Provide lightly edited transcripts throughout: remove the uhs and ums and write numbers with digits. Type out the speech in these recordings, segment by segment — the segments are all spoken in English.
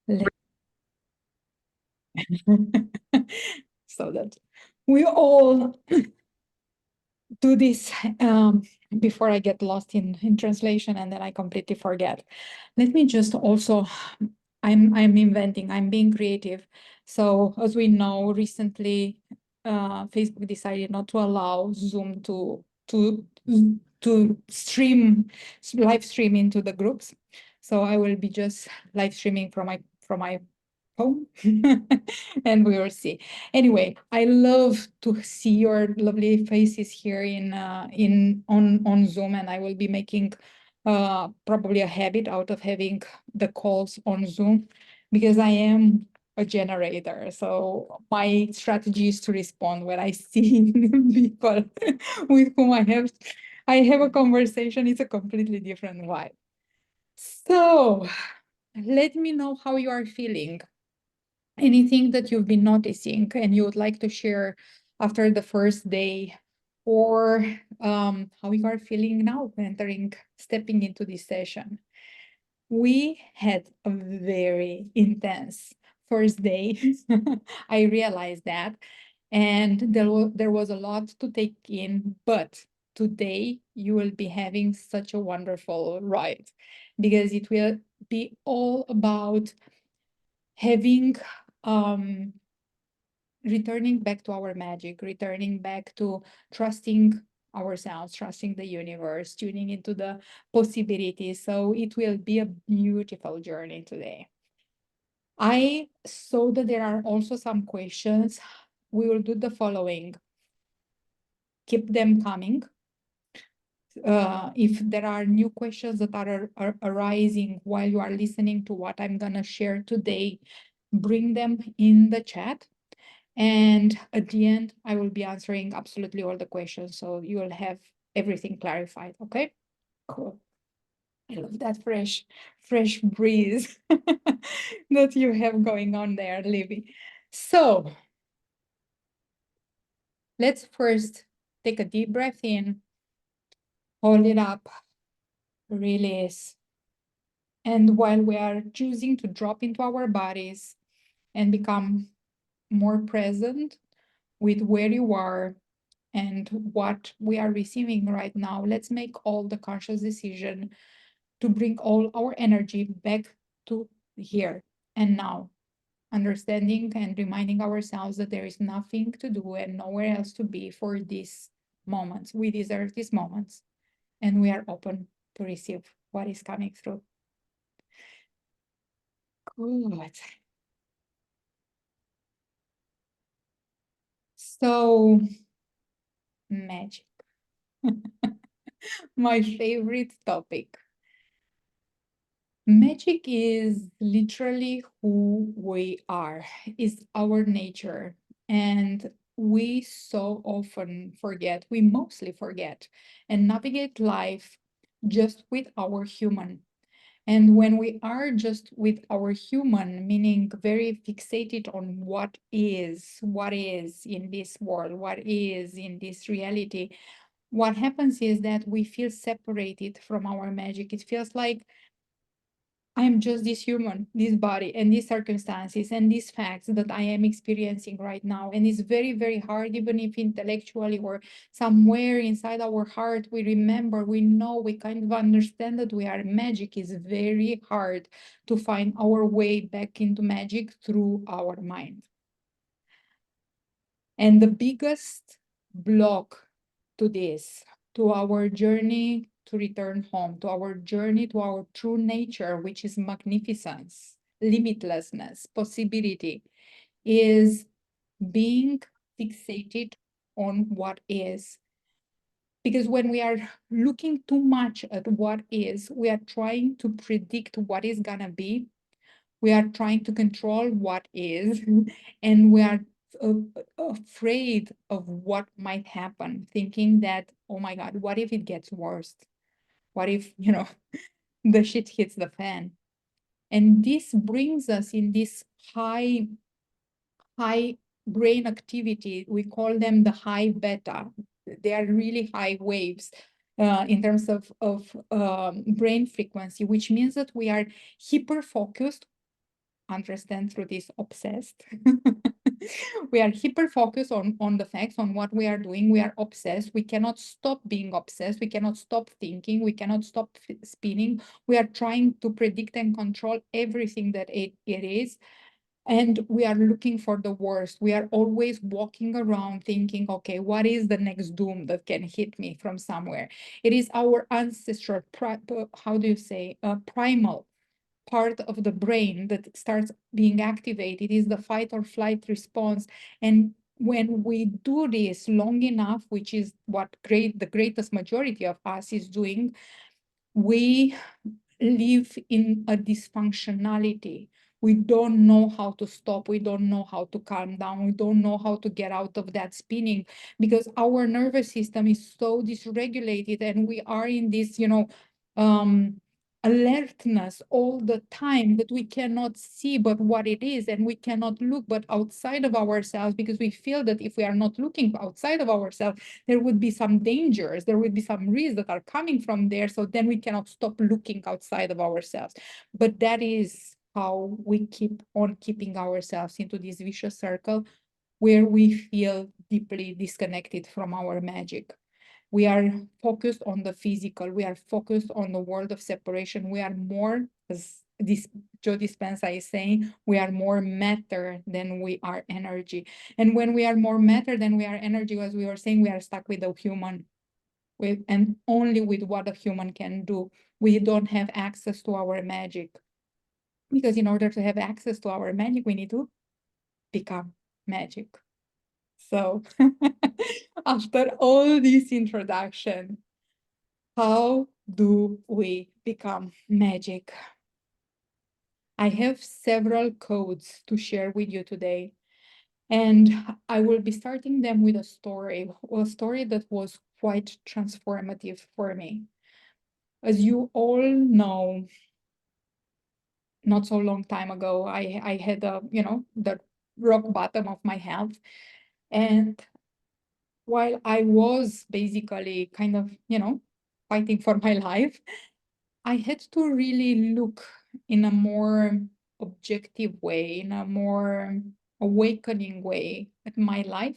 Let- so that we all do this before I get lost in translation and then I completely forget. Let me just also, I'm inventing, I'm being creative. So as we know, recently Facebook decided not to allow Zoom to stream live stream into the groups. So I will be just live streaming from my home and we will see. Anyway, I love to see your lovely faces here on Zoom, and I will be making probably a habit out of having the calls on Zoom because I am a generator. So my strategy is to respond when I see people with whom I have a conversation. It's a completely different vibe. So let me know how you are feeling. Anything that you've been noticing and you would like to share after the first day, or how you are feeling now stepping into this session. We had a very intense first day. I realized that, and there was a lot to take in, but today you will be having such a wonderful ride because it will be all about having returning back to our magic, returning back to trusting ourselves, trusting the universe, tuning into the possibilities. So it will be a beautiful journey today. I saw that there are also some questions. We will do the following. Keep them coming. If there are new questions that are arising while you are listening to what I'm going to share today, bring them in the chat. And at the end, I will be answering absolutely all the questions. So you will have everything clarified. Okay, cool. I love that fresh breeze that you have going on there, Libby. So let's first take a deep breath in, hold it up, release. And while we are choosing to drop into our bodies and become more present with where you are and what we are receiving right now, let's make all the conscious decision to bring all our energy back to here and now, understanding and reminding ourselves that there is nothing to do and nowhere else to be for these moments. We deserve these moments and we are open to receive what is coming through. Good. So, magic. My favorite topic. Magic is literally who we are, is our nature. And we so often forget, we mostly forget, and navigate life just with our human. And when we are just with our human, meaning very fixated on what is in this world, what is in this reality, what happens is that we feel separated from our magic. It feels like I'm just this human, this body, and these circumstances and these facts that I am experiencing right now. And it's very, very hard, even if intellectually or somewhere inside our heart, we remember, we know, we kind of understand that we are magic. It's very hard to find our way back into magic through our mind. And the biggest block to this, to our journey to return home, to our journey to our true nature, which is magnificence, limitlessness, possibility, is being fixated on what is. Because when we are looking too much at what is, we are trying to predict what is going to be. We are trying to control what is, and we are afraid of what might happen, thinking that, oh my God, what if it gets worse? What if, the shit hits the fan? And this brings us in this high brain activity. We call them the high beta. They are really high waves in terms of brain frequency, which means that we are hyper focused understand through this obsessed. We are hyper focused on the facts, on what we are doing. We are obsessed. We cannot stop being obsessed. We cannot stop thinking. We cannot stop spinning. We are trying to predict and control everything that it is. And we are looking for the worst. We are always walking around thinking, okay, what is the next doom that can hit me from somewhere? It is our ancestral, how do you say, primal part of the brain that starts being activated. It is the fight or flight response. And when we do this long enough, which is what the greatest majority of us is doing, we live in a dysfunctionality. We don't know how to stop. We don't know how to calm down. We don't know how to get out of that spinning because our nervous system is so dysregulated, and we are in this, um, alertness all the time that we cannot see but what it is, and we cannot look but outside of ourselves, because we feel that if we are not looking outside of ourselves, there would be some dangers, there would be some risks that are coming from there. So then we cannot stop looking outside of ourselves. But that is how we keep on keeping ourselves into this vicious circle where we feel deeply disconnected from our magic. We are focused on the physical. We are focused on the world of separation. We are more, as this Joe Dispenza is saying, we are more matter than we are energy. And when we are more matter than we are energy, as we were saying, we are stuck with the human, and only with what a human can do. We don't have access to our magic. Because in order to have access to our magic, we need to become magic. So after all this introduction, how do we become magic? I have several codes to share with you today, and I will be starting them with a story that was quite transformative for me. As you all know, not so long time ago, I had the rock bottom of my health, and while I was basically kind of, fighting for my life, I had to really look in a more objective way, in a more awakening way at my life,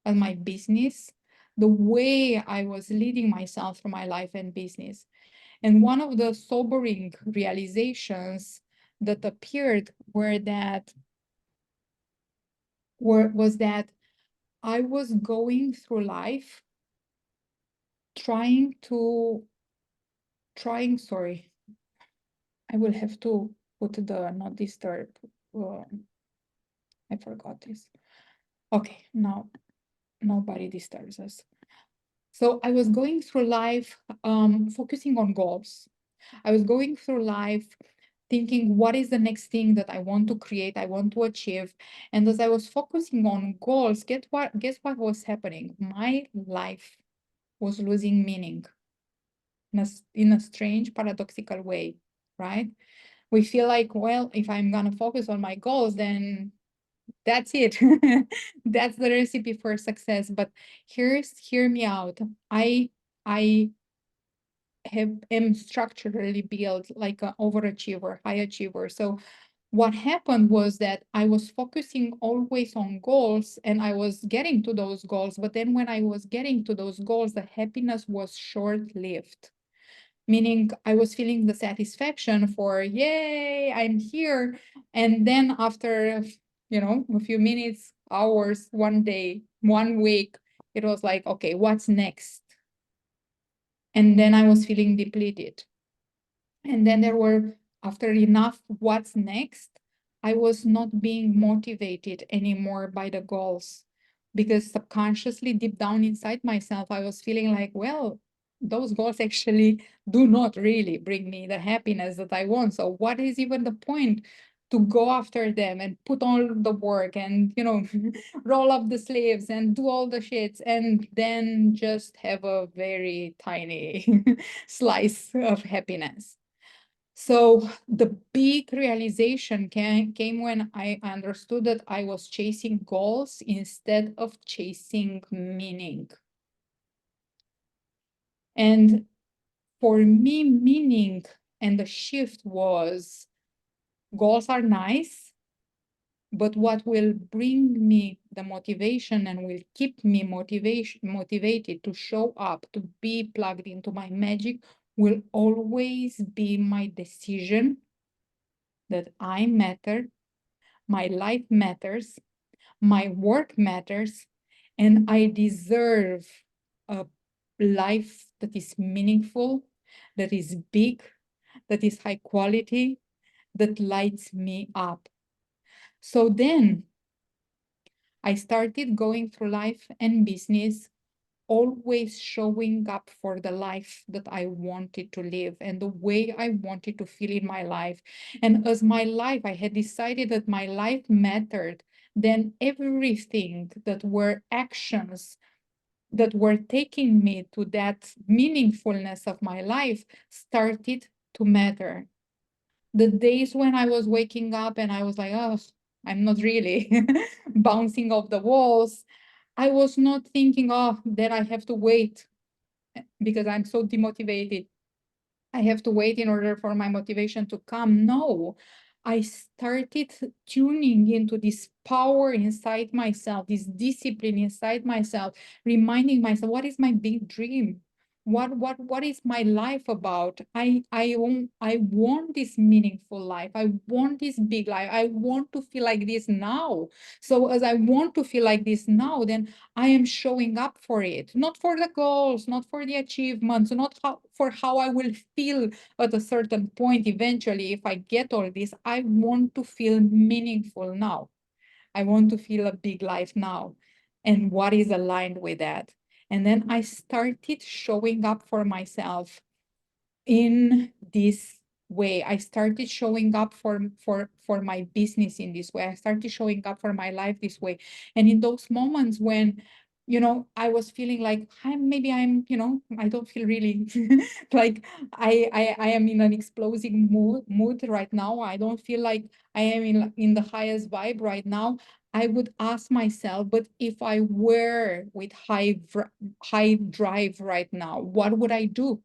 at my business, the way I was leading myself through my life and business. And one of the sobering realizations that appeared was that I was going through life sorry, I will have to put the not disturb. uh, I forgot this. Okay, now nobody disturbs us. So I was going through life focusing on goals. I was going through life thinking, what is the next thing that I want to create, I want to achieve? And as I was focusing on goals, guess what was happening? My life was losing meaning in a strange, paradoxical way, right? We feel like, well, if I'm gonna focus on my goals, then that's it. That's the recipe for success. But hear me out. I am structurally built like an overachiever, high achiever. So what happened was that I was focusing always on goals, and I was getting to those goals. But then when I was getting to those goals, the happiness was short-lived. Meaning I was feeling the satisfaction for, yay, I'm here. And then after, a few minutes, hours, one day, 1 week, it was like, okay, what's next? And then I was feeling depleted. And then after enough, what's next? I was not being motivated anymore by the goals, because subconsciously, deep down inside myself, I was feeling like, well, those goals actually do not really bring me the happiness that I want. So what is even the point to go after them and put all the work and, roll up the sleeves and do all the shits and then just have a very tiny slice of happiness? So the big realization came when I understood that I was chasing goals instead of chasing meaning. And for me, meaning and the shift was Goals are nice, but what will bring me the motivation and will keep me motivated to show up, to be plugged into my magic, will always be my decision that I matter, my life matters, my work matters, and I deserve a life that is meaningful, that is big, that is high quality, that lights me up. So then I started going through life and business, always showing up for the life that I wanted to live and the way I wanted to feel in my life. And as my life, I had decided that my life mattered, then everything that were actions that were taking me to that meaningfulness of my life started to matter. The days when I was waking up and I was like, oh, I'm not really bouncing off the walls, I was not thinking, oh, that I have to wait because I'm so demotivated. I have to wait in order for my motivation to come. No, I started tuning into this power inside myself, this discipline inside myself, reminding myself, what is my big dream? What is my life about? I want this meaningful life. I want this big life. I want to feel like this now. So as I want to feel like this now, then I am showing up for it, not for the goals, not for the achievements, not for how I will feel at a certain point eventually if I get all this. I want to feel meaningful now. I want to feel a big life now. And what is aligned with that? And then I started showing up for myself in this way. I started showing up for my business in this way. I started showing up for my life this way. And in those moments when I was feeling like I don't feel really like I am in an explosive mood right now. I don't feel like I am in the highest vibe right now. I would ask myself, but if I were with high drive right now, what would I do?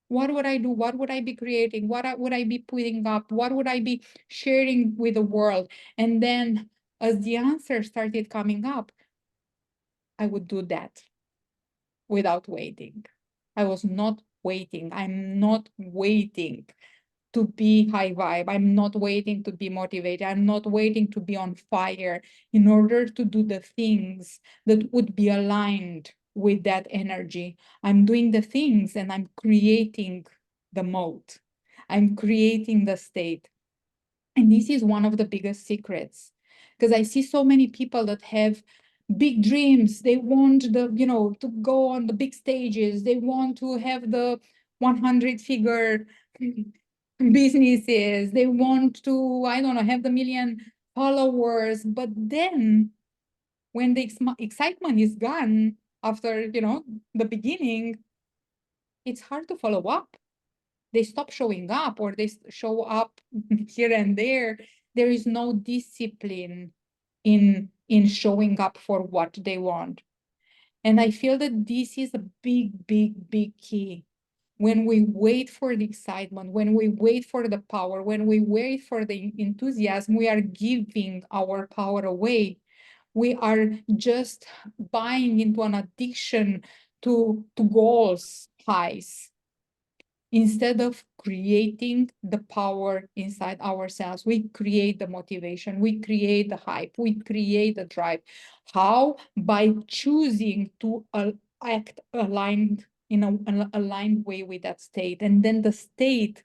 What would I do? What would I be creating? Would I be putting up? What would I be sharing with the world? And then as the answer started coming up, I would do that without waiting. I was not waiting. I'm not waiting to be high vibe. I'm not waiting to be motivated. I'm not waiting to be on fire in order to do the things that would be aligned with that energy. I'm doing the things and I'm creating the mode. I'm creating the state. And this is one of the biggest secrets because I see so many people that have big dreams. They want to go on the big stages. They want to have the 100 figure businesses. They want to, I don't know, have the million followers. But then when the excitement is gone after, the beginning, it's hard to follow up. They stop showing up or they show up here and there. There is no discipline in showing up for what they want. And I feel that this is a big, big, big key. When we wait for the excitement, when we wait for the power, when we wait for the enthusiasm, we are giving our power away. We are just buying into an addiction to goals, highs, instead of creating the power inside ourselves. We create the motivation, we create the hype, we create the drive. How? By choosing to act aligned in an aligned way with that state, and then the state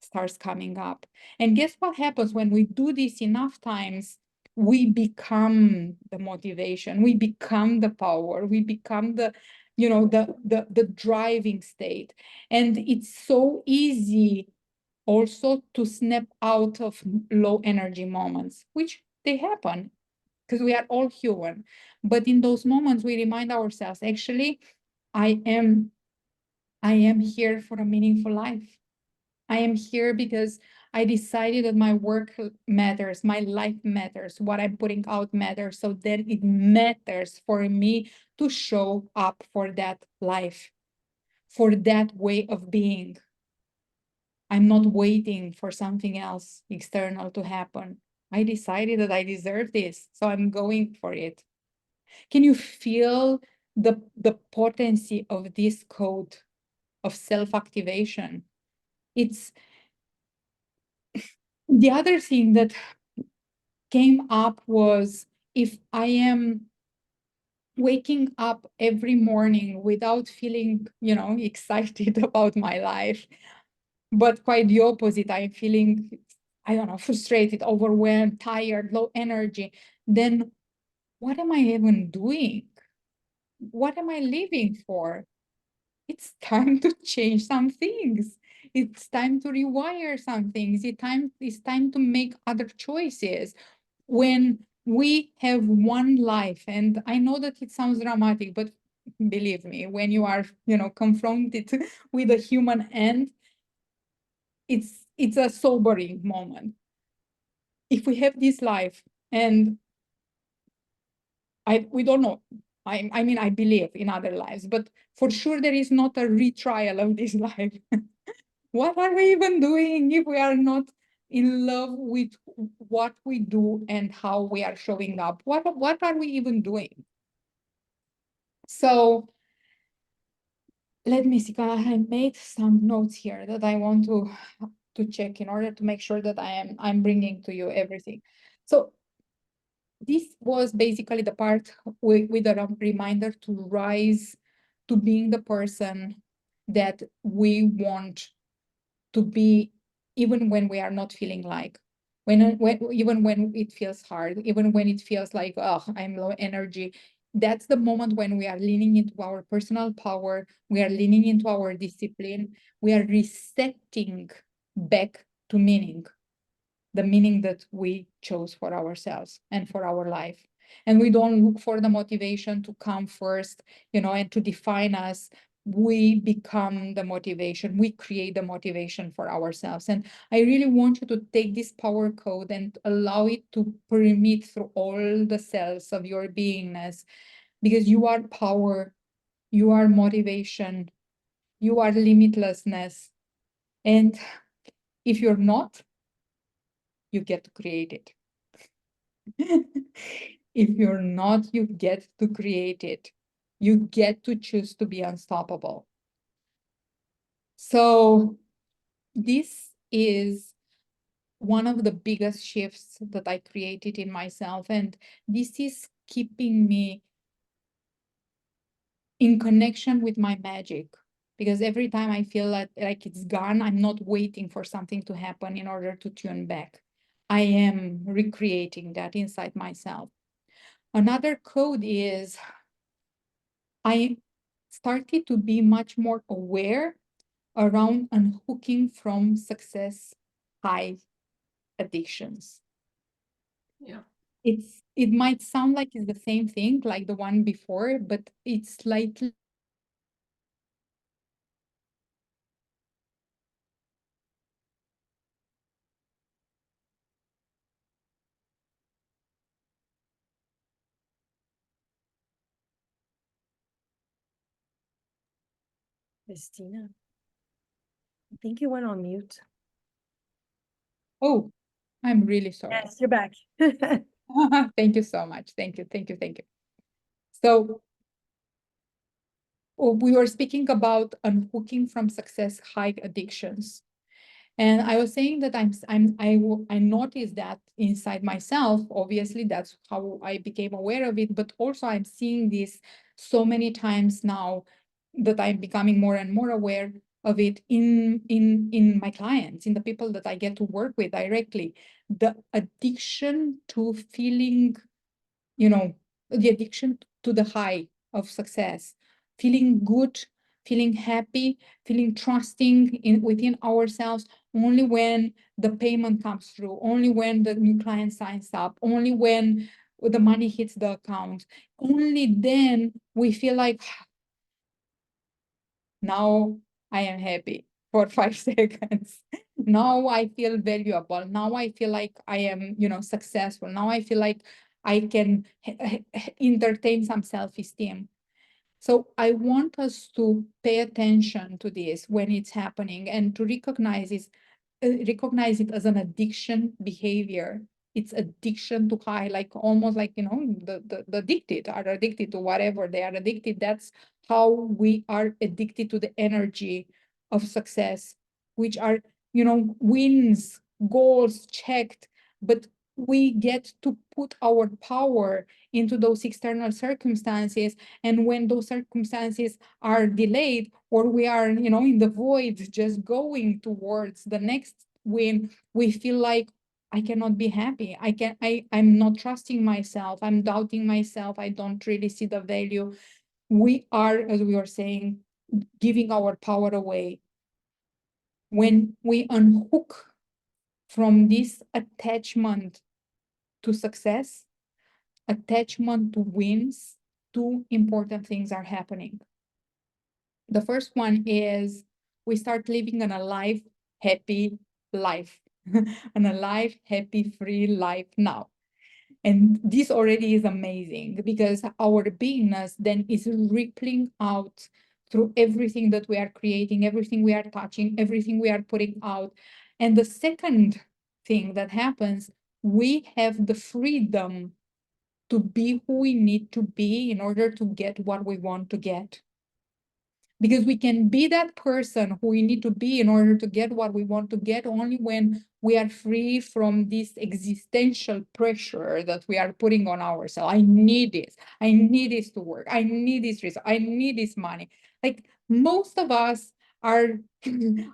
starts coming up. And guess what happens when we do this enough times? We become the motivation, we become the power, we become the driving state. And it's so easy also to snap out of low energy moments, which they happen because we are all human. But in those moments we remind ourselves, actually, i am I am here for a meaningful life. I am here because I decided that my work matters, my life matters, what I'm putting out matters. So then it matters for me to show up for that life, for that way of being. I'm not waiting for something else external to happen. I decided that I deserve this, so I'm going for it. Can you feel the potency of this code of self-activation? It's the other thing that came up was, if I am waking up every morning without feeling, excited about my life, but quite the opposite, I'm feeling, I don't know, frustrated, overwhelmed, tired, low energy, then what am I even doing? What am I living for? It's time to change some things. It's time to rewire some things. It's time to make other choices. When we have one life, and I know that it sounds dramatic, but believe me, when you are, confronted with a human end, it's a sobering moment. If we have this life, and we don't know, I mean, I believe in other lives, but for sure there is not a retrial of this life. What are we even doing if we are not in love with what we do and how we are showing up? What are we even doing? So let me see. I made some notes here that I want to check in order to make sure that I'm bringing to you everything. So this was basically the part with a reminder to rise to being the person that we want to be, even when we are not feeling like, even when it feels hard, even when it feels like, oh, I'm low energy. That's the moment when we are leaning into our personal power, we are leaning into our discipline, we are resetting back to meaning, the meaning that we chose for ourselves and for our life. And we don't look for the motivation to come first, and to define us. We become the motivation. We create the motivation for ourselves. And I really want you to take this power code and allow it to permeate through all the cells of your beingness, because you are power, you are motivation, you are limitlessness. And if you're not, you get to create it. If you're not, you get to create it. You get to choose to be unstoppable. So this is one of the biggest shifts that I created in myself. And this is keeping me in connection with my magic. Because every time I feel like it's gone, I'm not waiting for something to happen in order to tune back. I am recreating that inside myself. Another code is, I started to be much more aware around unhooking from success high addictions. Yeah. It might sound like it's the same thing like the one before, but it's slightly Christina, I think you went on mute. oh, I'm really sorry. Yes, you're back. Thank you so much. Thank you, thank you, thank you. So we were speaking about unhooking from success high addictions. And I was saying that I noticed that inside myself. Obviously, that's how I became aware of it. But also, I'm seeing this so many times now that I'm becoming more and more aware of it in my clients, in the people that I get to work with directly. The addiction to feeling, the addiction to the high of success, feeling good, feeling happy, feeling trusting within ourselves only when the payment comes through, only when the new client signs up, only when the money hits the account. Only then we feel like, now I am happy for 5 seconds. Now I feel valuable. Now I feel like I am, successful. Now I feel like I can entertain some self-esteem. So I want us to pay attention to this when it's happening and to recognize it as an addiction behavior. It's addiction to high, like almost like, the addicted are addicted to whatever they are addicted. That's how we are addicted to the energy of success, which are, wins, goals checked, but we get to put our power into those external circumstances. And when those circumstances are delayed, or we are, in the void, just going towards the next win, we feel like I cannot be happy. I'm not trusting myself. I'm doubting myself. I don't really see the value. We are, as we were saying, giving our power away. When we unhook from this attachment to success, attachment to wins, two important things are happening. The first one is we start living an alive, happy life, an alive, happy, free life now. And this already is amazing because our beingness then is rippling out through everything that we are creating, everything we are touching, everything we are putting out. And the second thing that happens, we have the freedom to be who we need to be in order to get what we want to get. Because we can be that person who we need to be in order to get what we want to get only when we are free from this existential pressure that we are putting on ourselves. I need this. I need this to work. I need this result. I need this money. Like most of us are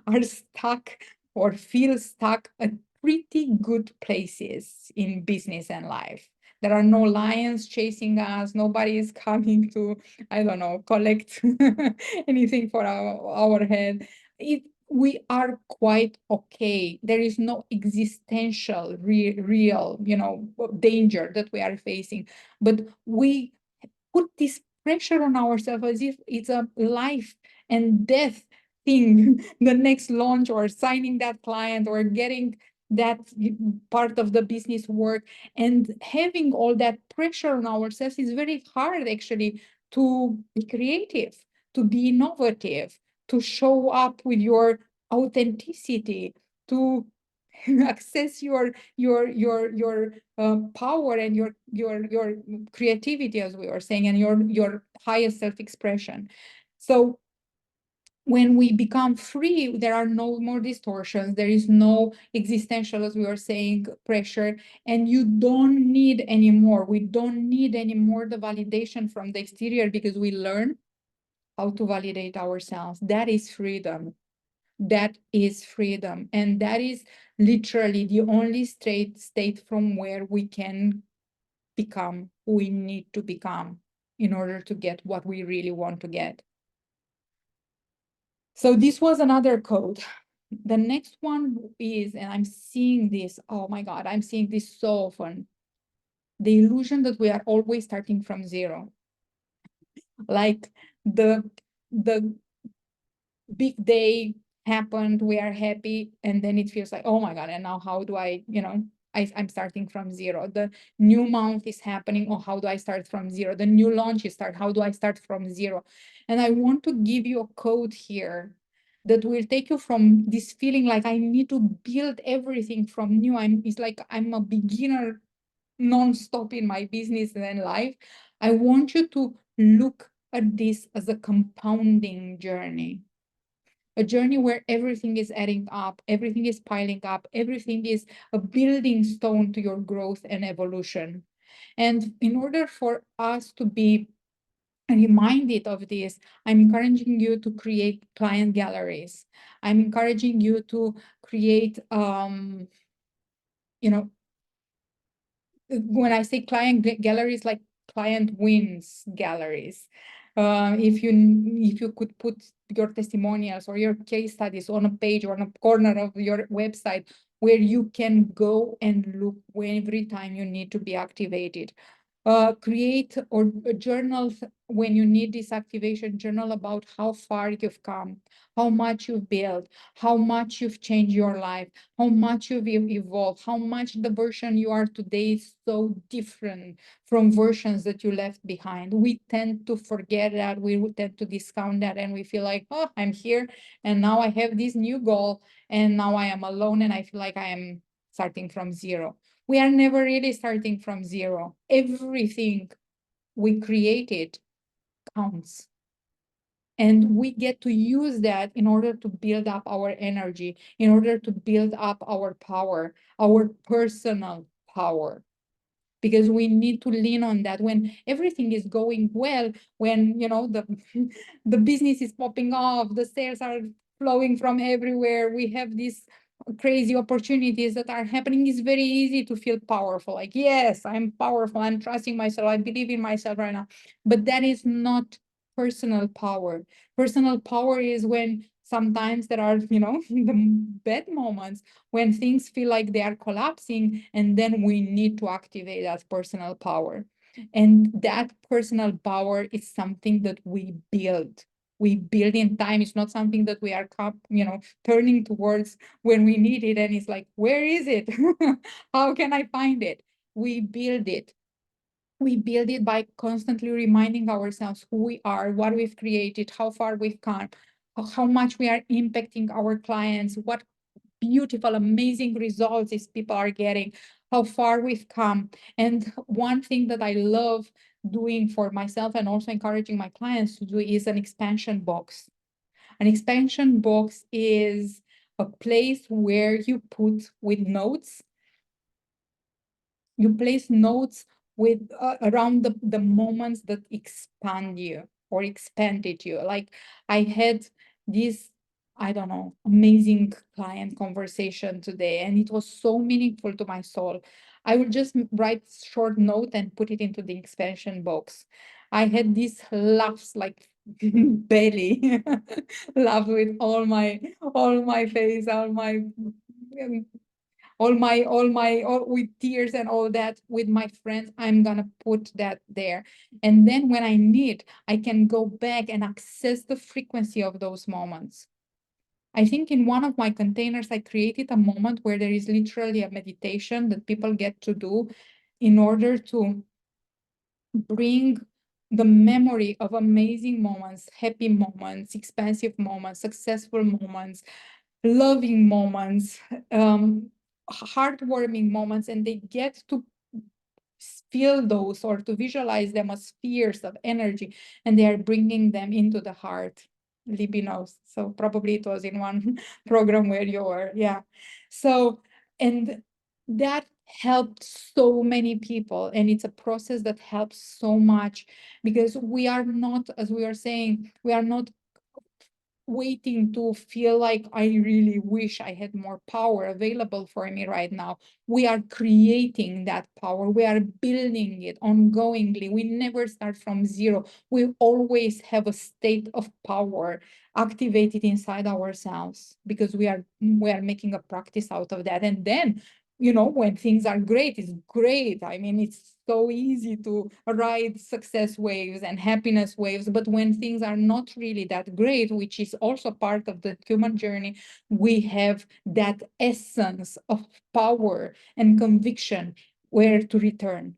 are stuck or feel stuck at pretty good places in business and life. There are no lions chasing us. Nobody is coming to, I don't know, collect anything for our head. We are quite okay. There is no existential real, danger that we are facing. But we put this pressure on ourselves as if it's a life and death thing, the next launch or signing that client or getting that part of the business work. And having all that pressure on ourselves is very hard actually to be creative, to be innovative, to show up with your authenticity, to access your power and your creativity, as we were saying, and your highest self-expression. So when we become free, there are no more distortions. There is no existential, as we were saying, pressure, and you don't need anymore. We don't need anymore the validation from the exterior because we learn how to validate ourselves. That is freedom. That is freedom. And that is literally the only state from where we can become who we need to become in order to get what we really want to get. So this was another code. The next one is, and I'm seeing this, oh my God, I'm seeing this so often. The illusion that we are always starting from zero. Like the big day happened, we are happy, and then it feels like, oh my God, and now how do I, I'm starting from zero. The new month is happening, oh, how do I start from zero? The new launch is start, how do I start from zero? And I want to give you a code here that will take you from this feeling like I need to build everything from new. It's like I'm a beginner non-stop in my business and life. I want you to look at this as a compounding journey, a journey where everything is adding up, everything is piling up, everything is a building stone to your growth and evolution. And in order for us to be reminded of this, I'm encouraging you to create client galleries. I'm encouraging you to create, you know, when I say client galleries, like client wins galleries. If you could put your testimonials or your case studies on a page or on a corner of your website where you can go and look every time you need to be activated. create or journal when you need this activation, journal about how far you've come, how much you've built, how much you've changed your life, how much you've evolved, how much the version you are today is so different from versions that you left behind. We tend to forget that, we tend to discount that, and we feel like, oh, I'm here and now I have this new goal and now I am alone and I feel like I am starting from zero. We are never really starting from zero. Everything we created counts. And we get to use that in order to build up our energy, in order to build up our power, our personal power. Because we need to lean on that when everything is going well, when the the business is popping off, the sales are flowing from everywhere, we have these crazy opportunities that are happening. It's very easy to feel powerful, like, yes, I'm powerful, I'm trusting myself, I believe in myself right now. But that is not personal power. Personal power is when sometimes there are the bad moments, when things feel like they are collapsing, and then we need to activate that personal power. And that personal power is something that we build. We build in time. It's not something that we are turning towards when we need it, and it's like, where is it? How can I find it? We build it. We build it by constantly reminding ourselves who we are, what we've created, how far we've come, how much we are impacting our clients, what beautiful, amazing results these people are getting, how far we've come. And one thing that I love doing for myself and also encouraging my clients to do is an expansion box. An expansion box is a place where you put with notes, you place notes with around the moments that expand you or expanded you. Like, I had this, I don't know, amazing client conversation today, and it was so meaningful to my soul. I would just write short note and put it into the expansion box. I had these laughs, like belly laugh with all my face, all with tears and all that with my friends. I'm gonna put that there, and then when I need, I can go back and access the frequency of those moments. I think in one of my containers I created a moment where there is literally a meditation that people get to do in order to bring the memory of amazing moments, happy moments, expansive moments, successful moments, loving moments, heartwarming moments, and they get to feel those or to visualize them as spheres of energy, and they are bringing them into the heart. Libby knows, so probably it was in one program where you were, yeah. So, and that helped so many people, and it's a process that helps so much, because we are not, as we are saying, we are not waiting to feel like I really wish I had more power available for me right now. We are creating that power. We are building it ongoingly. We never start from zero. We always have a state of power activated inside ourselves, because we are making a practice out of that. And then, when things are great, it's great. I mean, it's so easy to ride success waves and happiness waves. But when things are not really that great, which is also part of the human journey, we have that essence of power and conviction where to return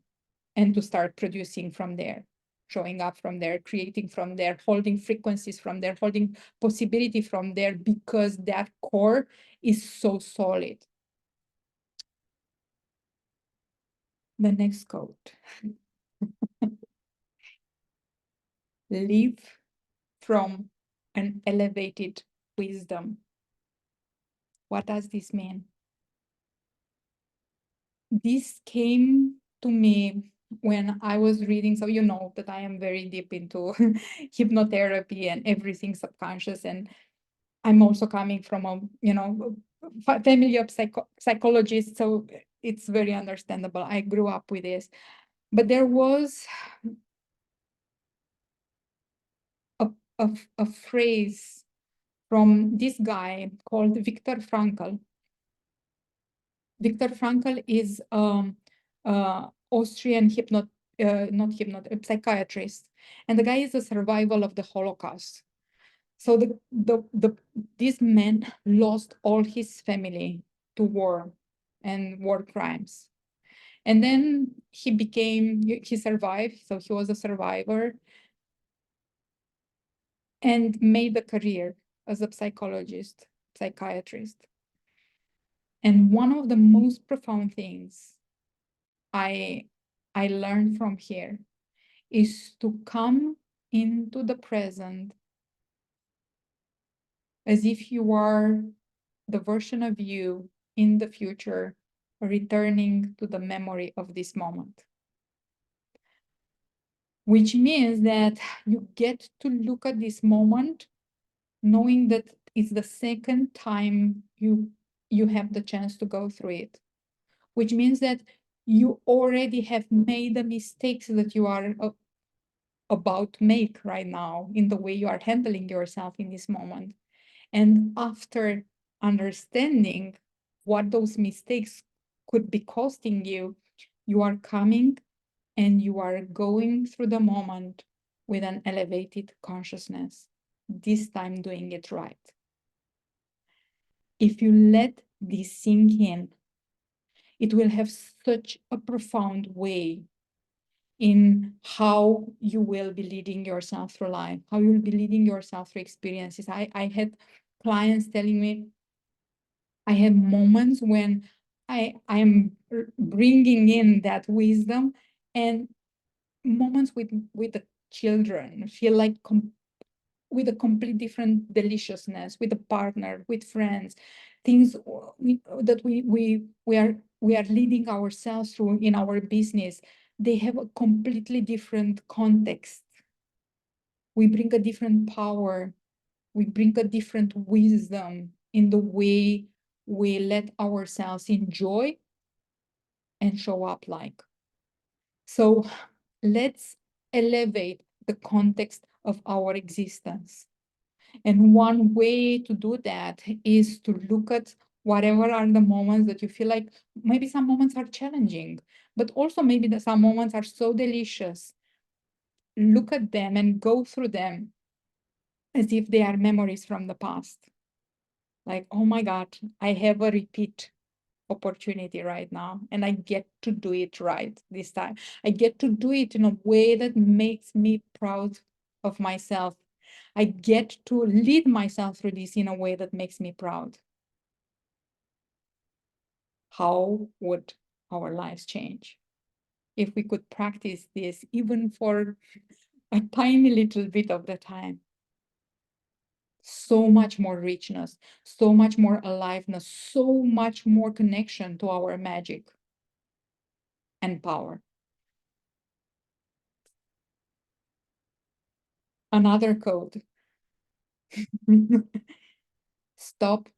and to start producing from there, showing up from there, creating from there, holding frequencies from there, holding possibility from there, because that core is so solid. The next quote. Live from an elevated wisdom. What does this mean? This came to me when I was reading, so you know that I am very deep into hypnotherapy and everything subconscious, and I'm also coming from a family of psychologists, so it's very understandable. I grew up with this, but there was a phrase from this guy called Viktor Frankl. Viktor Frankl is Austrian not hypnotist, a psychiatrist, and the guy is a survival of the Holocaust. So this man lost all his family to war and war crimes. And then he survived, so he was a survivor and made a career as a psychologist, psychiatrist. And one of the most profound things I learned from here is to come into the present as if you are the version of you in the future, returning to the memory of this moment. Which means that you get to look at this moment knowing that it's the second time you have the chance to go through it, which means that you already have made the mistakes that you are about to make right now in the way you are handling yourself in this moment. And after understanding what those mistakes could be costing you, you are coming and you are going through the moment with an elevated consciousness, this time doing it right. If you let this sink in, it will have such a profound way in how you will be leading yourself through life, how you will be leading yourself through experiences. I had clients telling me, I have moments when I'm bringing in that wisdom, and moments with the children feel like with a complete different deliciousness, with a partner, with friends, things that we are leading ourselves through in our business. They have a completely different context. We bring a different power. We bring a different wisdom in the way we let ourselves enjoy and show up like. So let's elevate the context of our existence. And one way to do that is to look at whatever are the moments that you feel like maybe some moments are challenging, but also maybe that some moments are so delicious. Look at them and go through them as if they are memories from the past. Like, oh my God, I have a repeat opportunity right now, and I get to do it right this time. I get to do it in a way that makes me proud of myself. I get to lead myself through this in a way that makes me proud. How would our lives change if we could practice this even for a tiny little bit of the time? So much more richness, so much more aliveness, so much more connection to our magic and power. Another code. Stop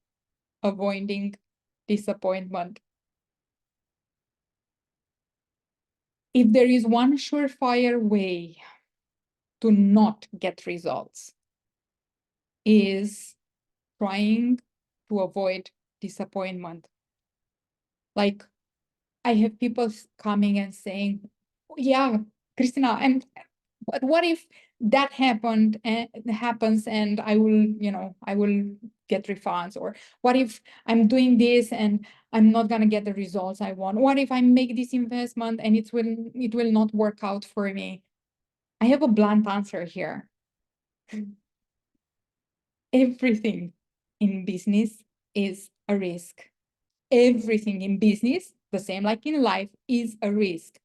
avoiding disappointment. If there is one surefire way to not get results, is trying to avoid disappointment. Like, I have people coming and saying, yeah, Christina, but what if that happens and I will get refunds? Or what if I'm doing this and I'm not gonna get the results I want? What if I make this investment and it will not work out for me? I have a blunt answer here. Everything in business is a risk. Everything in business, the same like in life, is a risk.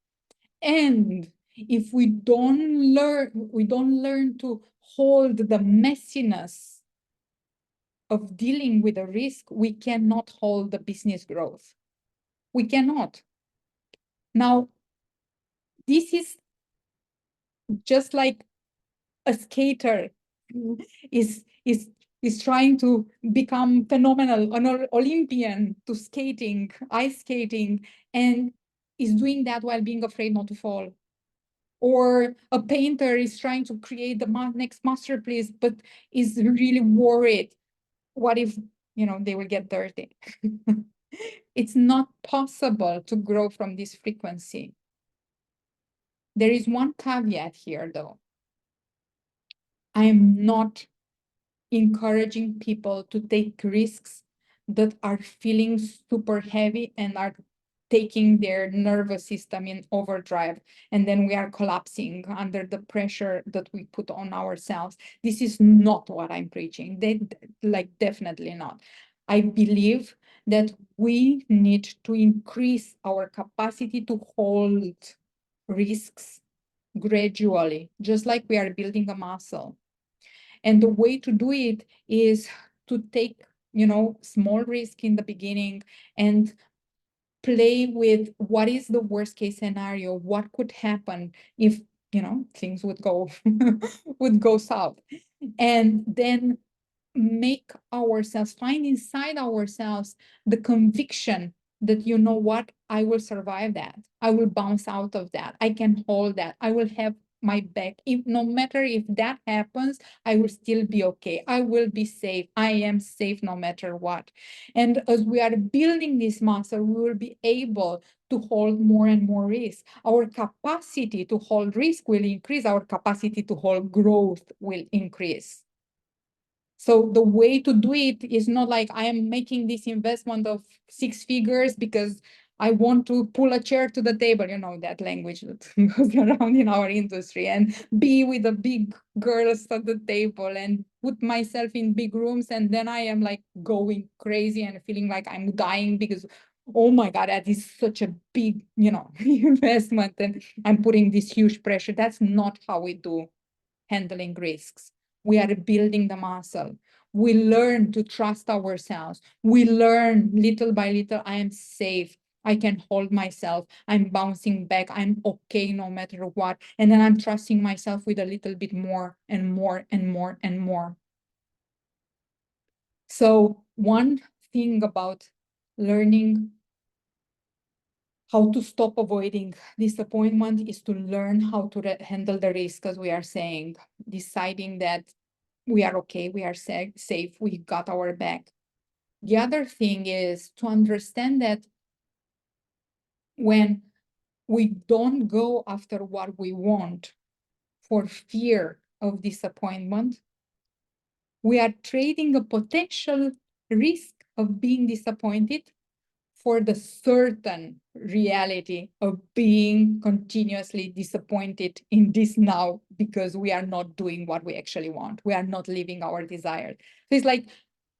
And if we don't learn to hold the messiness of dealing with a risk, we cannot hold the business growth. We cannot. Now, this is just like a skater is trying to become phenomenal, an Olympian to skating, ice skating, and is doing that while being afraid not to fall. Or a painter is trying to create the next masterpiece, but is really worried. What if, they will get dirty? It's not possible to grow from this frequency. There is one caveat here, though. I am not encouraging people to take risks that are feeling super heavy and are taking their nervous system in overdrive, and then we are collapsing under the pressure that we put on ourselves. This is not what I'm preaching. Definitely not. I believe that we need to increase our capacity to hold risks gradually, just like we are building a muscle. And the way to do it is to take, small risk in the beginning and play with what is the worst case scenario, what could happen if, things would go would go south. And then find inside ourselves the conviction that, you know what, I will survive that. I will bounce out of that. I can hold that. I will have my back. If no matter if that happens, I will still be okay. I will be safe. I am safe no matter what. And as we are building this muscle, we will be able to hold more and more risk. Our capacity to hold risk will increase. Our capacity to hold growth will increase. So the way to do it is not like I am making this investment of 6 figures because I want to pull a chair to the table, that language that goes around in our industry, and be with the big girls at the table and put myself in big rooms. And then I am like going crazy and feeling like I'm dying because, oh my God, that is such a big, investment, and I'm putting this huge pressure. That's not how we do handling risks. We are building the muscle. We learn to trust ourselves. We learn little by little, I am safe. I can hold myself. I'm bouncing back. I'm okay no matter what. And then I'm trusting myself with a little bit more and more and more and more. So one thing about learning how to stop avoiding disappointment is to learn how to handle the risk, as we are saying, deciding that we are okay, we are safe, we got our back. The other thing is to understand that when we don't go after what we want for fear of disappointment, we are trading a potential risk of being disappointed for the certain reality of being continuously disappointed in this now because we are not doing what we actually want. We are not living our desire. So it's like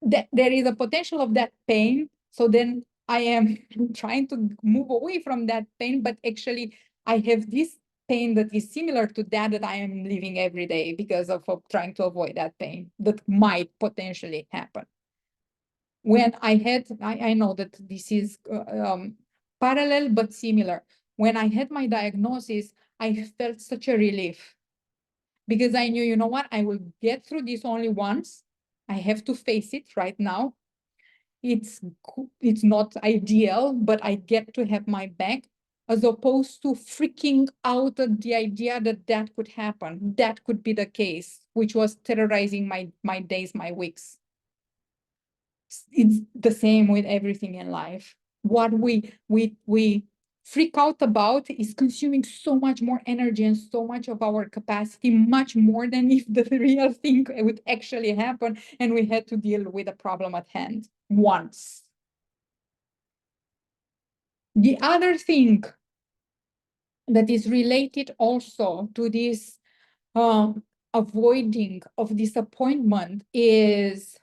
there is a potential of that pain. So then I am trying to move away from that pain, but actually I have this pain that is similar to that I am living every day because of trying to avoid that pain that might potentially happen. When I know that this is parallel but similar. When I had my diagnosis, I felt such a relief because I knew, you know what, I will get through this only once. I have to face it right now. It's not ideal, but I get to have my back, as opposed to freaking out at the idea that could happen. That could be the case, which was terrorizing my days, my weeks. It's the same with everything in life. What we freak out about is consuming so much more energy and so much of our capacity, much more than if the real thing would actually happen and we had to deal with a problem at hand once. The other thing that is related also to this avoiding of disappointment is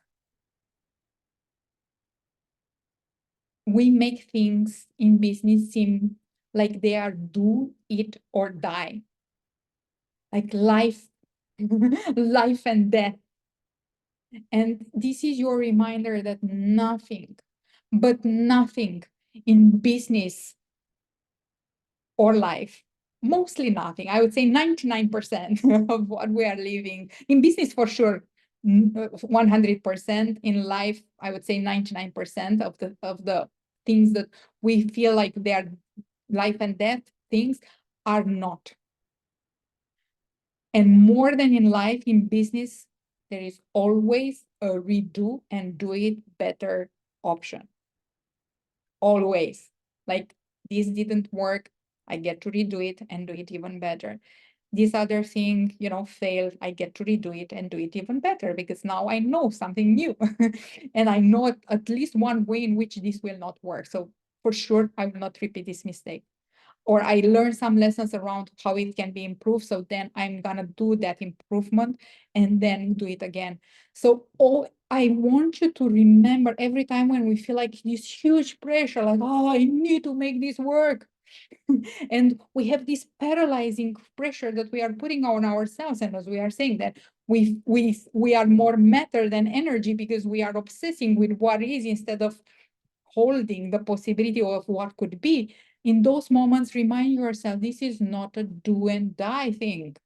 we make things in business seem like they are do it or die, like life life and death. And this is your reminder that nothing, but nothing in business or life, mostly nothing, I would say 99% of what we are living in business for sure, 100%. In life, I would say 99% of the things that we feel like they are life and death things are not. And more than in life, in business, there is always a redo and do it better option. Always. Like, this didn't work. I get to redo it and do it even better. This other thing, failed, I get to redo it and do it even better because now I know something new and I know at least one way in which this will not work. So for sure, I will not repeat this mistake. Or I learn some lessons around how it can be improved. So then I'm gonna do that improvement and then do it again. So I want you to remember every time when we feel like this huge pressure, like, oh, I need to make this work. And we have this paralyzing pressure that we are putting on ourselves. And as we are saying that we are more matter than energy because we are obsessing with what is instead of holding the possibility of what could be. In those moments, remind yourself, this is not a do and die thing.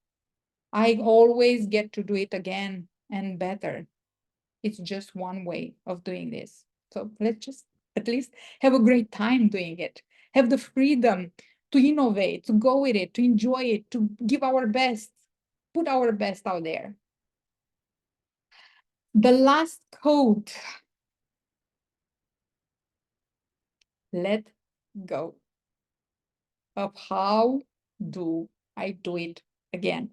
I always get to do it again and better. It's just one way of doing this. So let's just at least have a great time doing it. Have the freedom to innovate, to go with it, to enjoy it, to give our best, put our best out there. The last quote, let go of how do I do it again.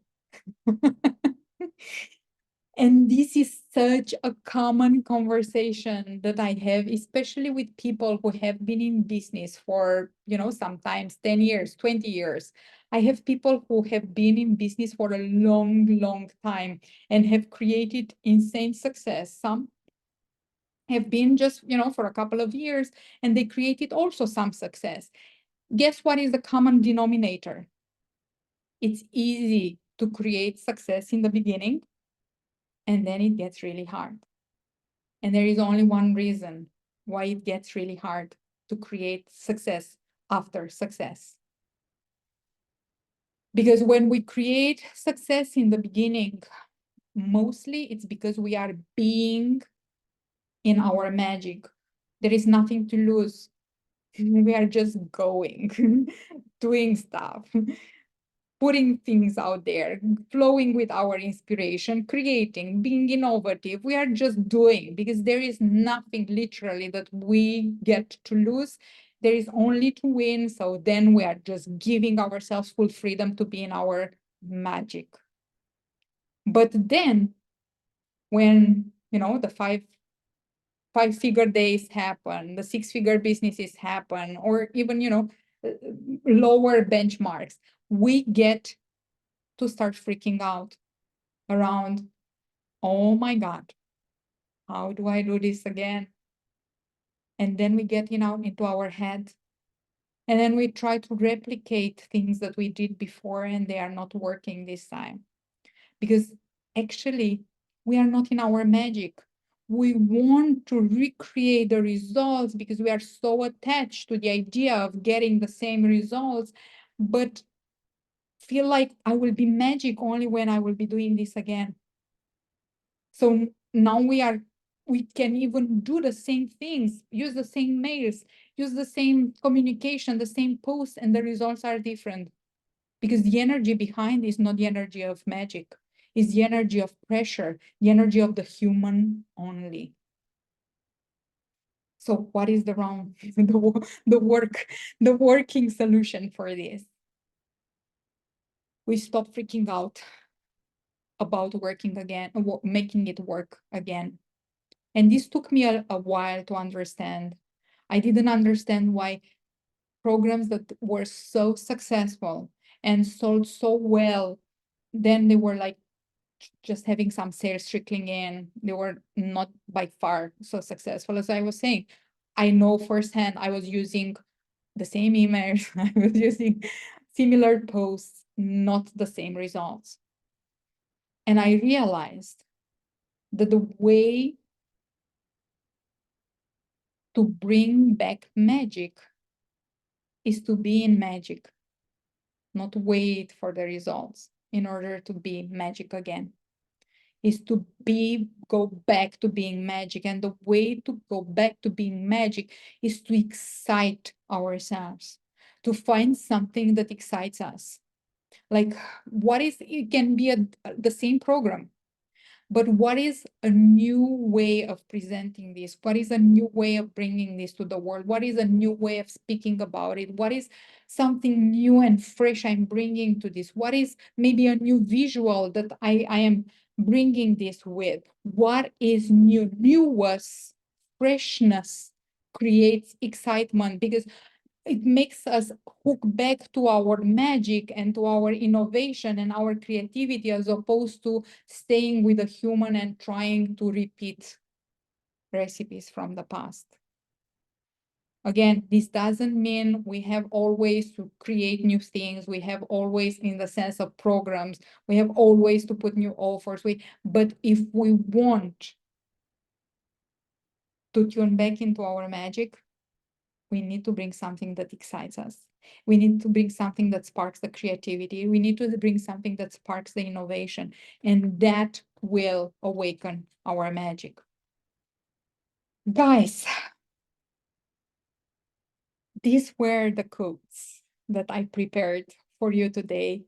And this is such a common conversation that I have, especially with people who have been in business for, sometimes 10 years, 20 years. I have people who have been in business for a long, long time and have created insane success. Some have been just, for a couple of years and they created also some success. Guess what is the common denominator? It's easy to create success in the beginning and then it gets really hard. And there is only one reason why it gets really hard to create success after success. Because when we create success in the beginning, mostly it's because we are being in our magic. There is nothing to lose. We are just going, doing stuff, putting things out there, flowing with our inspiration, creating, being innovative. We are just doing because there is nothing literally that we get to lose. There is only to win. So then we are just giving ourselves full freedom to be in our magic. But then when, the five-figure days happen, the six-figure businesses happen, or even, lower benchmarks, we get to start freaking out around, oh my God, how do I do this again? And then we get, into our head. And then we try to replicate things that we did before and they are not working this time. Because actually, we are not in our magic. We want to recreate the results because we are so attached to the idea of getting the same results, but feel like I will be magic only when I will be doing this again. So now we can even do the same things, use the same mails, use the same communication, the same posts, and the results are different. Because the energy behind is not the energy of magic, it's the energy of pressure, the energy of the human only. So what is the wrong, the working solution for this? We stop freaking out about working again, making it work again. And this took me a while to understand. I didn't understand why programs that were so successful and sold so well, then they were like just having some sales trickling in. They were not by far so successful as I was saying. I know firsthand I was using the same emails, I was using similar posts, not the same results. And I realized that the way to bring back magic is to be in magic, not wait for the results in order to be magic again. Is to go back to being magic. And the way to go back to being magic is to excite ourselves, to find something that excites us. Like it can be the same program, but what is a new way of presenting this? What is a new way of bringing this to the world? What is a new way of speaking about it? What is something new and fresh I'm bringing to this? What is maybe a new visual that I am bringing this with? What is new? Newness, freshness creates excitement because it makes us hook back to our magic and to our innovation and our creativity, as opposed to staying with a human and trying to repeat recipes from the past. Again, this doesn't mean we have always to create new things. We have always, in the sense of programs, we have always to put new offers. But if we want to tune back into our magic, we need to bring something that excites us. We need to bring something that sparks the creativity. We need to bring something that sparks the innovation, and that will awaken our magic. Guys, these were the quotes that I prepared for you today.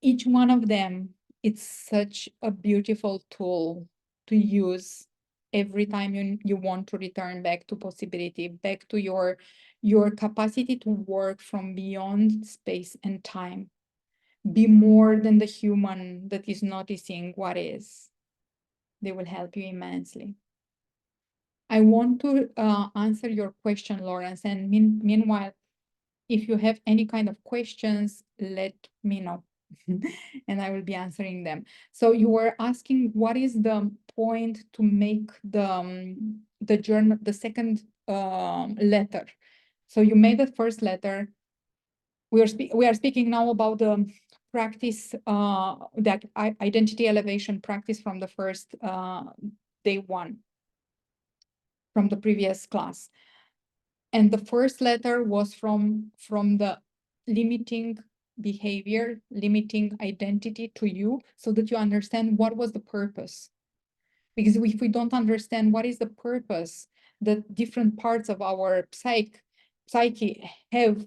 Each one of them, it's such a beautiful tool to use every time you want to return back to possibility, back to your capacity to work from beyond space and time. Be more than the human that is noticing what is. They will help you immensely. I want to answer your question, Lawrence, and meanwhile, if you have any kind of questions, let me know and I will be answering them. So you were asking what is the point to make the journal, the second letter. So you made the first letter. We are speaking now about the practice, that identity elevation practice from the first day one from the previous class. And the first letter was from the limiting behavior, limiting identity to you, so that you understand what was the purpose. Because if we don't understand what is the purpose that different parts of our psyche have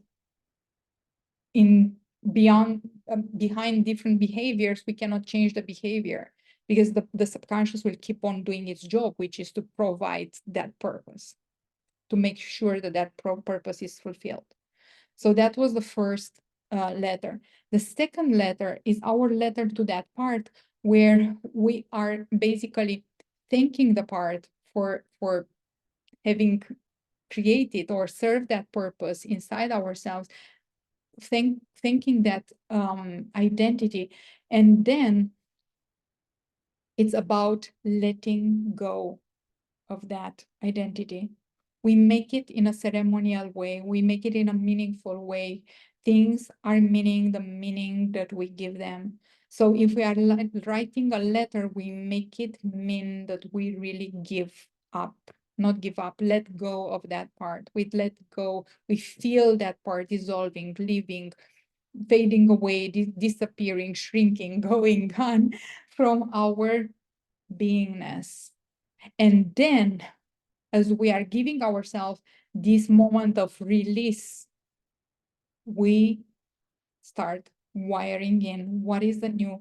in beyond behind different behaviors, we cannot change the behavior, because the subconscious will keep on doing its job, which is to provide that purpose, to make sure that that purpose is fulfilled. So that was the first letter. The second letter is our letter to that part, where we are basically thanking the part for having created or served that purpose inside ourselves, thanking that identity. And then it's about letting go of that identity. We make it in a ceremonial way. We make it in a meaningful way. Things are meaning the meaning that we give them. So if we are writing a letter, we make it mean that we really give up, not give up, let go of that part. We let go, we feel that part dissolving, leaving, fading away, disappearing, shrinking, going on from our beingness. And then, as we are giving ourselves this moment of release, we start wiring in what is the new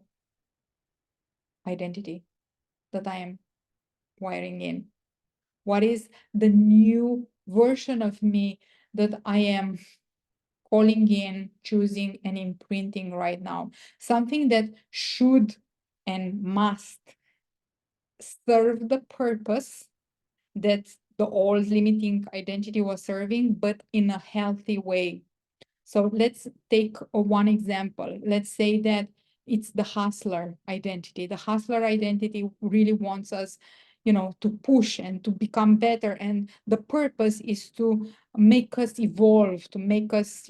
identity that I am wiring in? What is the new version of me that I am calling in, choosing, and imprinting right now? Something that should and must serve the purpose that the old limiting identity was serving, but in a healthy way. So let's take one example. Let's say that it's the hustler identity. The hustler identity really wants us, to push and to become better. And the purpose is to make us evolve, to make us,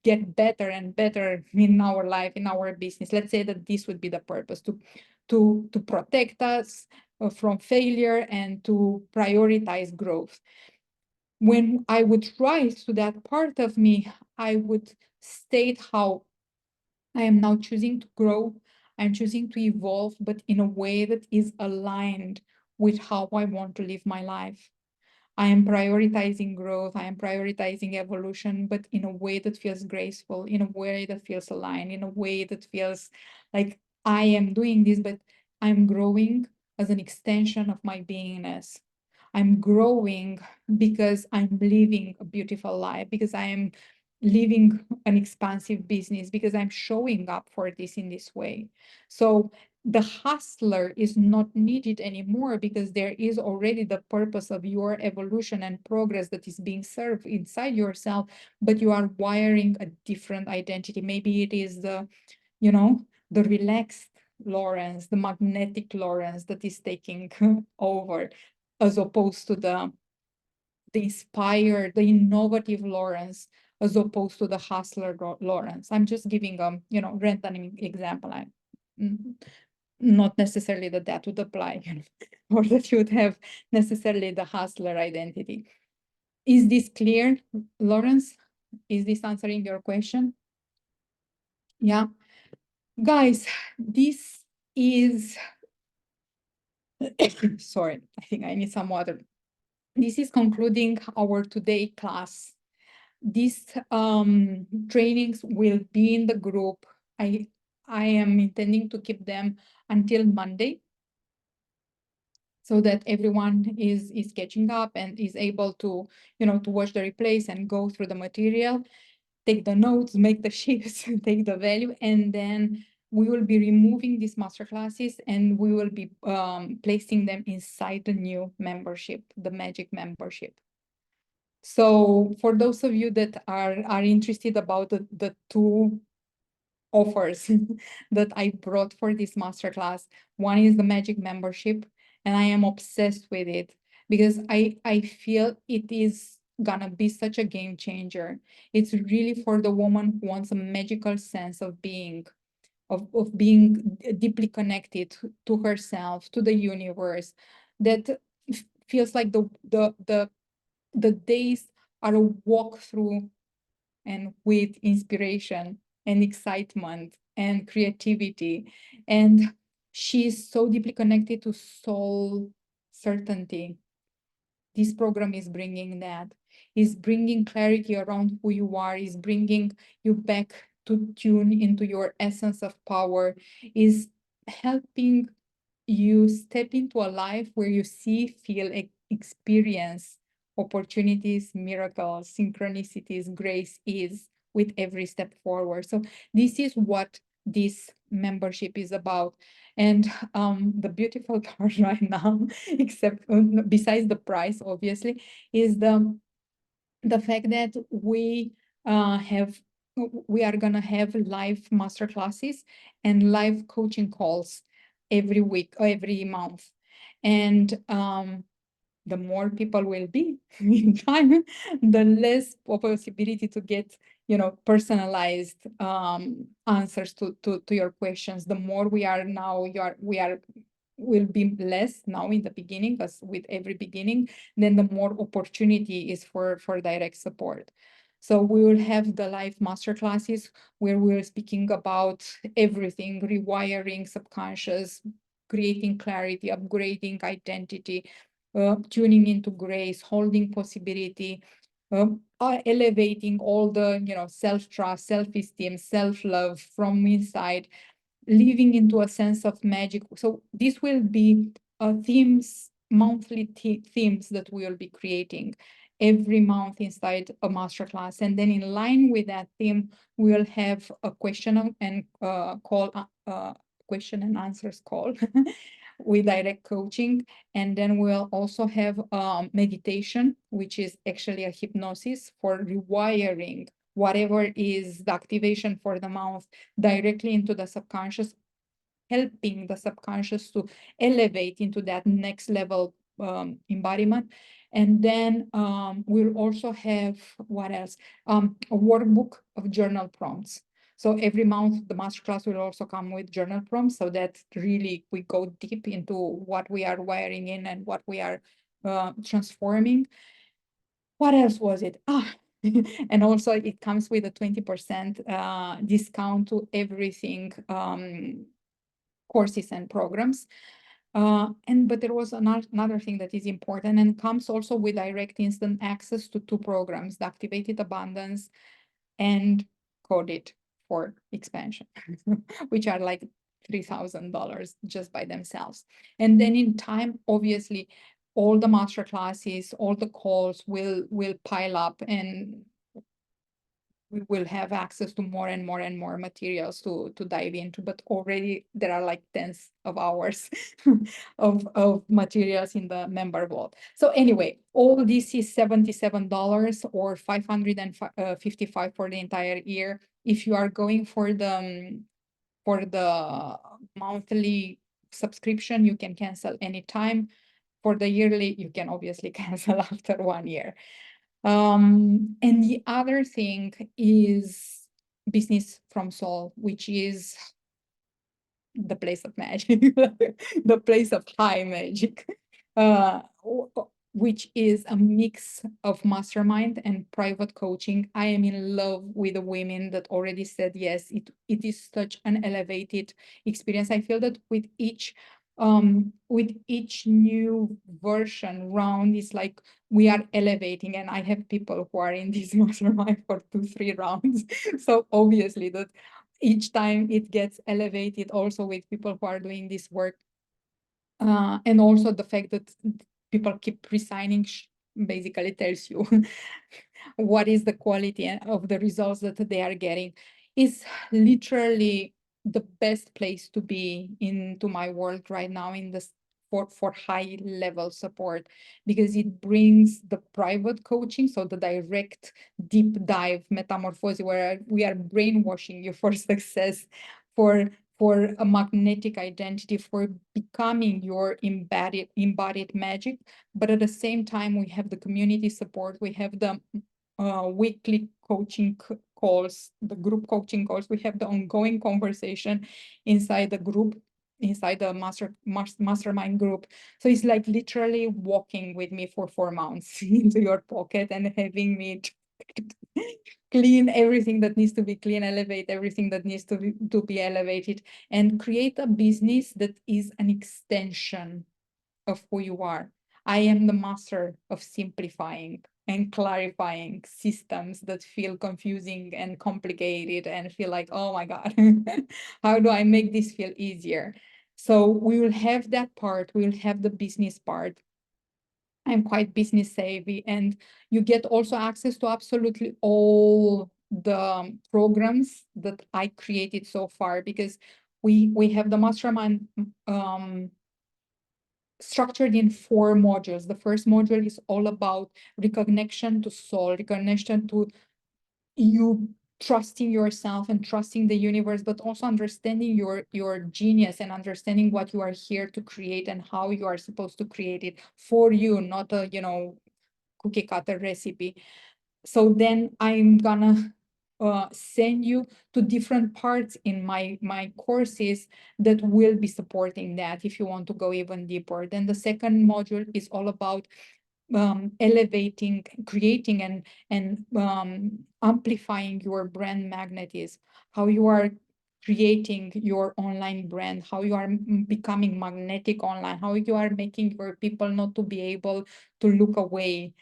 get better and better in our life, in our business. Let's say that this would be the purpose, to protect us from failure and to prioritize growth. When I would rise to that part of me, I would state how I am now choosing to grow. I'm choosing to evolve, but in a way that is aligned with how I want to live my life. I am prioritizing growth. I am prioritizing evolution, but in a way that feels graceful, in a way that feels aligned, in a way that feels like I am doing this, but I'm growing as an extension of my beingness. I'm growing because I'm living a beautiful life, because I am living an expansive business because I'm showing up for this in this way. So the hustler is not needed anymore because there is already the purpose of your evolution and progress that is being served inside yourself, but you are wiring a different identity. Maybe it is the, the relaxed Lawrence, the magnetic Lawrence that is taking over, as opposed to the inspired, the innovative Lawrence, as opposed to the hustler Lawrence. I'm just giving random example. Not necessarily that would apply, or that you would have necessarily the hustler identity. Is this clear, Lawrence? Is this answering your question? Yeah. Guys, this is, sorry, I think I need some water. This is concluding our today class. These trainings will be in the group. I am intending to keep them until Monday, so that everyone is catching up and is able to, to watch the replays and go through the material, take the notes, make the sheets, take the value, and then we will be removing these master classes and we will be placing them inside the new membership, the Magic membership. So for those of you that are interested about the two offers that I brought for this masterclass, one is the Magic membership, and I am obsessed with it because I feel it is gonna be such a game changer. It's really for the woman who wants a magical sense of being, of being deeply connected to herself, to the universe, that feels like the days are a walkthrough and with inspiration and excitement and creativity. And she's so deeply connected to soul certainty. This program is bringing that, is bringing clarity around who you are, is bringing you back to tune into your essence of power, is helping you step into a life where you see, feel, experience opportunities, miracles, synchronicities, grace is with every step forward. So this is what this membership is about. And the beautiful part right now, except besides the price, obviously, is the fact that we are gonna have live master classes and live coaching calls every week or every month. And the more people will be in time, the less possibility to get, personalized answers to your questions. The more we are now, will be less now in the beginning, because with every beginning, then the more opportunity is for direct support. So we will have the live master classes where we're speaking about everything, rewiring subconscious, creating clarity, upgrading identity, tuning into grace, holding possibility, elevating all the, self-trust, self-esteem, self-love from inside, living into a sense of magic. So this will be themes, monthly themes that we will be creating every month inside a masterclass. And then in line with that theme, we'll have a question and question and answers call with direct coaching. And then we'll also have meditation, which is actually a hypnosis for rewiring whatever is the activation for the month directly into the subconscious, helping the subconscious to elevate into that next level embodiment. And then we'll also have, what else? A workbook of journal prompts. So every month, the masterclass will also come with journal prompts, so that really we go deep into what we are wiring in and what we are transforming. What else was it? And also it comes with a 20% discount to everything, courses and programs. But there was another thing that is important and comes also with direct instant access to two programs, the Activated Abundance and Coded for Expansion, which are like $3,000 just by themselves. And then in time, obviously, all the master classes, all the calls will pile up, and we will have access to more and more and more materials to dive into, but already there are like tens of hours of materials in the member vault. So anyway, all this is $77 or 555 for the entire year. If you are going for the monthly subscription, you can cancel anytime. For the yearly, you can obviously cancel after 1 year. And the other thing is Business from Soul, which is the place of magic, the place of high magic, which is a mix of mastermind and private coaching. I am in love with the women that already said yes. It is such an elevated experience. I feel that with each new version round, it's like we are elevating, and I have people who are in this mastermind for 2-3 rounds. So obviously that each time it gets elevated also with people who are doing this work. And also the fact that people keep resigning basically tells you what is the quality of the results that they are getting. Is literally the best place to be into my world right now in this for high level support, because it brings the private coaching, so the direct deep dive metamorphosis where we are brainwashing you for success, for a magnetic identity, for becoming your embodied magic. But at the same time, we have the community support, we have the weekly coaching calls, the group coaching calls, we have the ongoing conversation inside the group, inside the mastermind group. So it's like literally walking with me for 4 months into your pocket and having me clean everything that needs to be clean, elevate everything that needs to be elevated, and create a business that is an extension of who you are. I am the master of simplifying and clarifying systems that feel confusing and complicated and feel like, oh my God, how do I make this feel easier? So we will have that part, we will have the business part. I'm quite business savvy, and you get also access to absolutely all the programs that I created so far, because we have the mastermind structured in 4 modules. The first module is all about reconnection to soul, reconnection to you trusting yourself and trusting the universe, but also understanding your genius and understanding what you are here to create and how you are supposed to create it for you, not a cookie cutter recipe. So then I'm gonna send you to different parts in my courses that will be supporting that if you want to go even deeper. Then the second module is all about elevating, creating, and amplifying your brand magnetism, how you are creating your online brand, how you are becoming magnetic online, how you are making your people not to be able to look away,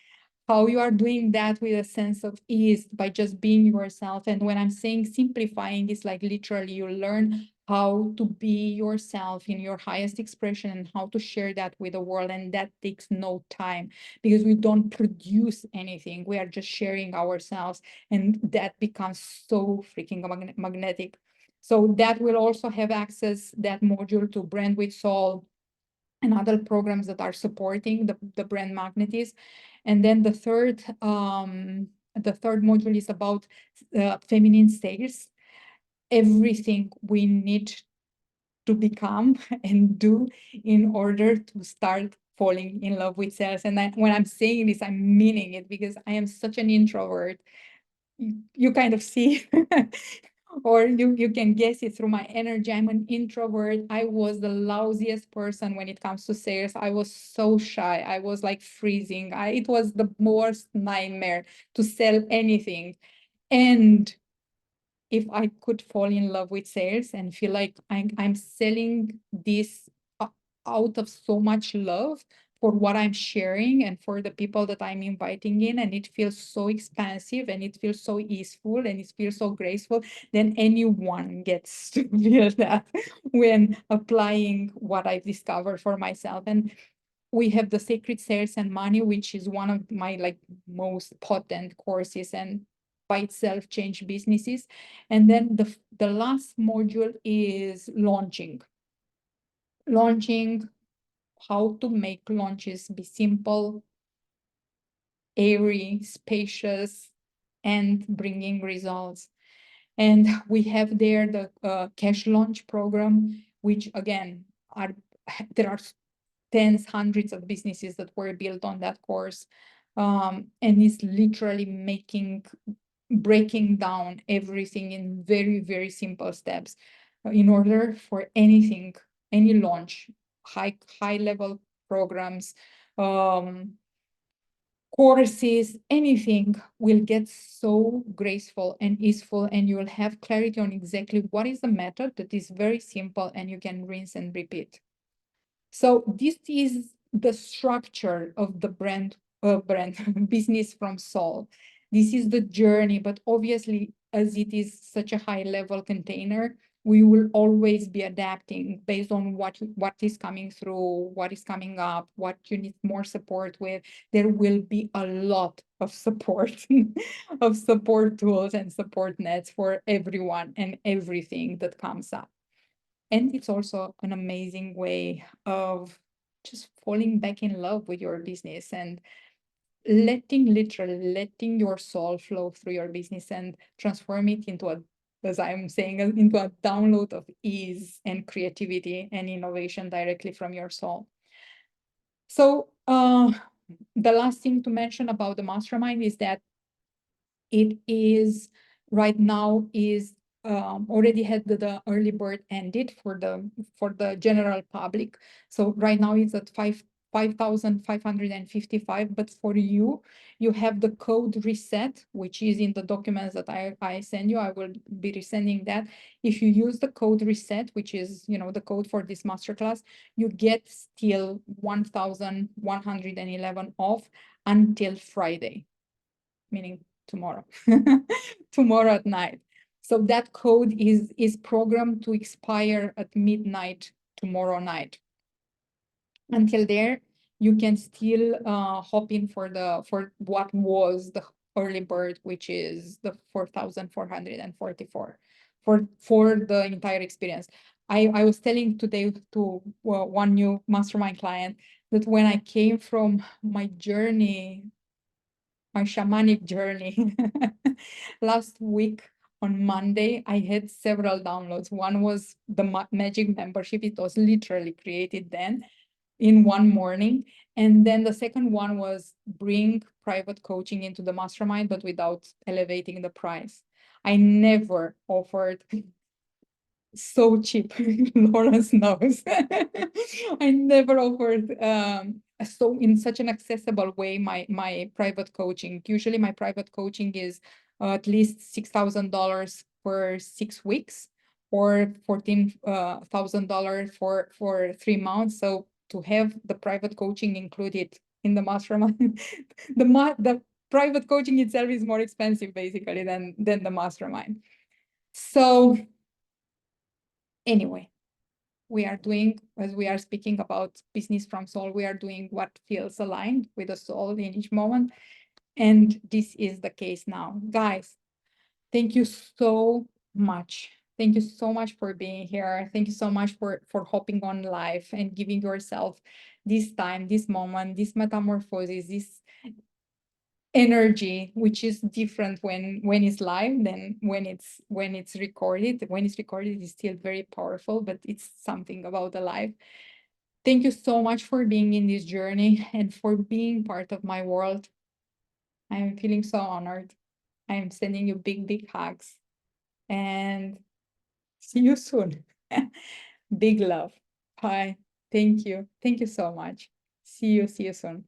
how you are doing that with a sense of ease by just being yourself. And when I'm saying simplifying, it's like literally you learn how to be yourself in your highest expression and how to share that with the world. And that takes no time, because we don't produce anything. We are just sharing ourselves, and that becomes so freaking magnetic. So that will also have access, that module, to Brand with Soul and other programs that are supporting the brand magnetism. And then the third module is about feminine sales, everything we need to become and do in order to start falling in love with sales. And when I'm saying this, I'm meaning it, because I am such an introvert. You kind of see or you can guess it through my energy. I'm an introvert. I was the lousiest person when it comes to sales. I was so shy. I was like freezing. It was the worst nightmare to sell anything. And if I could fall in love with sales and feel like I'm selling this out of so much love for what I'm sharing and for the people that I'm inviting in, and it feels so expansive and it feels so easeful and it feels so graceful, then anyone gets to feel that when applying what I've discovered for myself. And we have the Sacred Sales and Money, which is one of my like most potent courses, and by itself change businesses. And then the last module is launching. Launching, how to make launches be simple, airy, spacious, and bringing results. And we have there the cash launch program, which again, there are tens, hundreds of businesses that were built on that course. And it's literally breaking down everything in very, very simple steps in order for anything, any launch, high level programs, courses, anything will get so graceful and easeful, and you will have clarity on exactly what is the method that is very simple and you can rinse and repeat. So this is the structure of the brand business from soul. This is the journey, but obviously, as it is such a high level container, we will always be adapting based on what is coming through, what is coming up, what you need more support with. There will be a lot of support of support tools and support nets for everyone and everything that comes up. And it's also an amazing way of just falling back in love with your business and literally letting your soul flow through your business and transform it into as I'm saying, into a download of ease and creativity and innovation directly from your soul. So the last thing to mention about the mastermind is that it is right now is already had the early bird ended for the general public. So right now it's at 5,555, but for you have the code reset, which is in the documents that I send you. I will be resending that. If you use the code reset, which is the code for this masterclass, you get still 1,111 off until Friday, meaning tomorrow, tomorrow at night. So that code is programmed to expire at midnight tomorrow night. Until there, you can still hop in for what was the early bird, which is the 4,444 for the entire experience. I was telling today to one new mastermind client that when I came from my journey, my shamanic journey. Last week on Monday, I had several downloads. One was the magic membership. It was literally created then in one morning. And then the second one was bring private coaching into the mastermind, but without elevating the price. I never offered so cheap. Lawrence knows. I never offered so in such an accessible way my private coaching. Usually my private coaching is at least $6,000 for 6 weeks or $14,000 for 3 months. So to have the private coaching included in the mastermind, the private coaching itself is more expensive basically than the mastermind. So anyway, we are doing, as we are speaking about business from soul, we are doing what feels aligned with the soul in each moment. And this is the case now. Guys, thank you so much. Thank you so much for being here. Thank you so much for hopping on live and giving yourself this time, this moment, this metamorphosis, this energy, which is different when it's live than when it's recorded. When it's recorded, it's still very powerful, but it's something about the live. Thank you so much for being in this journey and for being part of my world. I am feeling so honored. I am sending you big hugs and see you soon. Big love. Bye. Thank you. Thank you so much. See you soon.